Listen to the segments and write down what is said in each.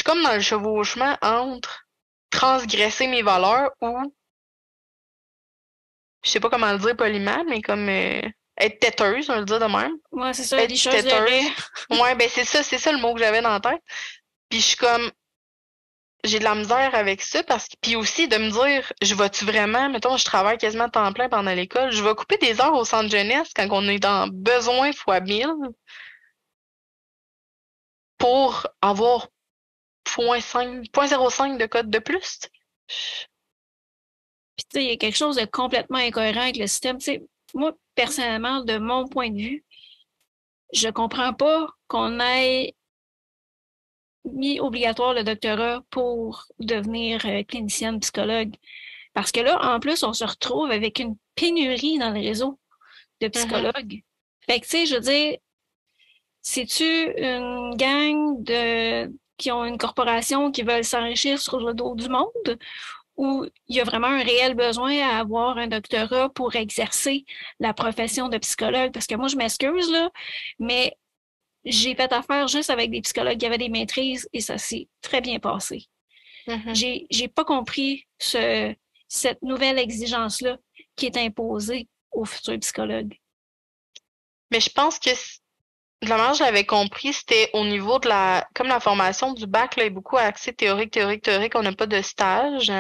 suis comme dans le chevauchement entre transgresser mes valeurs ou, je sais pas comment le dire poliment, mais comme être têteuse, on va le dire de même. Moi, c'est ça, Être licheuse de lait. têteuse. Ouais, ben c'est ça le mot que j'avais dans la tête. Puis je suis comme, j'ai de la misère avec ça parce que, puis aussi de me dire, je vais-tu vraiment, mettons, je travaille quasiment à temps plein pendant l'école, je vais couper des heures au centre jeunesse quand on est dans besoin fois 1000 pour avoir 0,5 de code de plus. Puis, tu sais, il y a quelque chose de complètement incohérent avec le système. Tu sais, moi, personnellement, de mon point de vue, je comprends pas qu'on ait mis obligatoire le doctorat pour devenir clinicienne psychologue. Parce que là, en plus, on se retrouve avec une pénurie dans le réseau de Mhm. psychologues. Fait que, tu sais, je veux dire, c'est-tu une gang qui ont une corporation qui veulent s'enrichir sur le dos du monde? Ou il y a vraiment un réel besoin à avoir un doctorat pour exercer la profession de psychologue? Parce que moi, je m'excuse, là, mais j'ai fait affaire juste avec des psychologues qui avaient des maîtrises et ça s'est très bien passé. Mhm. J'ai pas compris cette nouvelle exigence-là qui est imposée aux futurs psychologues. Mais je pense que de la manière que je l'avais compris, c'était au niveau de comme la formation du bac, là, est beaucoup axée théorique, théorique, théorique, on n'a pas de stage.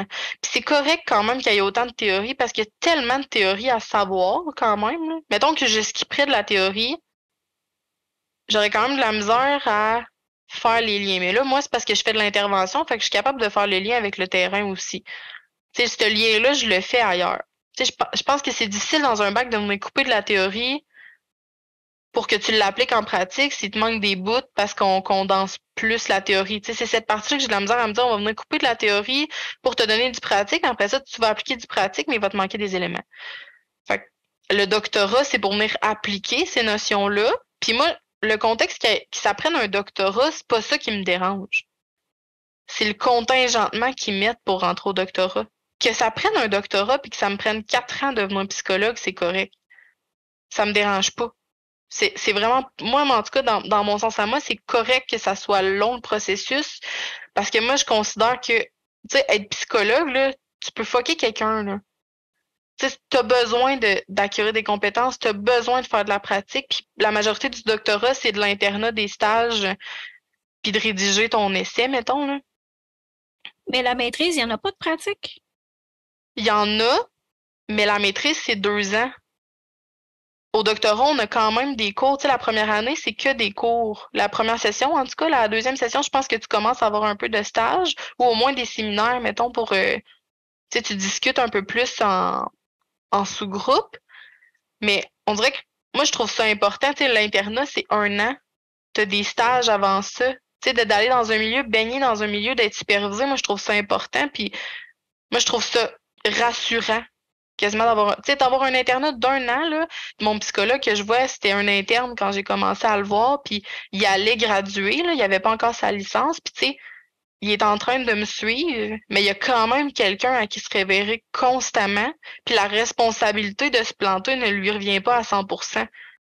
Puis c'est correct quand même qu'il y ait autant de théorie parce qu'il y a tellement de théorie à savoir quand même, là. Mettons que je skipperais de la théorie, j'aurais quand même de la misère à faire les liens. Mais là, moi, c'est parce que je fais de l'intervention, fait que je suis capable de faire le lien avec le terrain aussi. Tu sais, ce lien-là, je le fais ailleurs. Tu sais, je pense que c'est difficile dans un bac de me couper de la théorie pour que tu l'appliques en pratique s'il te manque des bouts parce qu'on condense plus la théorie. Tu sais, c'est cette partie-là que j'ai de la misère à me dire, on va venir couper de la théorie pour te donner du pratique. Après ça, tu vas appliquer du pratique, mais il va te manquer des éléments. Fait que le doctorat, c'est pour venir appliquer ces notions-là. Puis moi, le contexte qui s'apprenne un doctorat, c'est pas ça qui me dérange. C'est le contingentement qu'ils mettent pour rentrer au doctorat. Que ça prenne un doctorat puis que ça me prenne 4 ans de devenir psychologue, c'est correct. Ça me dérange pas. C'est vraiment, moi, en tout cas, dans mon sens à moi, c'est correct que ça soit long le processus, parce que moi, je considère que, tu sais, être psychologue, là, tu peux fucker quelqu'un, là. Tu sais, t'as besoin d'acquérir des compétences, t'as besoin de faire de la pratique, puis la majorité du doctorat, c'est de l'internat, des stages, puis de rédiger ton essai, mettons, là. Mais la maîtrise, il n'y en a pas de pratique. Il y en a, mais la maîtrise, c'est 2 ans. Au doctorat, on a quand même des cours. Tu sais, la première année, c'est que des cours. La première session, en tout cas, la deuxième session, je pense que tu commences à avoir un peu de stage ou au moins des séminaires, mettons, pour, tu sais, tu discutes un peu plus en sous-groupe. Mais on dirait que moi, je trouve ça important. Tu sais, l'internat, c'est 1 an. Tu as des stages avant ça. Tu sais, d'aller dans un milieu, baigner dans un milieu, d'être supervisé, moi, je trouve ça important. Puis moi, je trouve ça rassurant quasiment d'avoir, tu sais, d'avoir un internat d'1 an, là. Mon psychologue que je vois, c'était un interne quand j'ai commencé à le voir, puis il allait graduer, là, il avait pas encore sa licence, puis tu sais, il est en train de me suivre, mais il y a quand même quelqu'un à qui se révérer constamment, puis la responsabilité de se planter ne lui revient pas à 100%.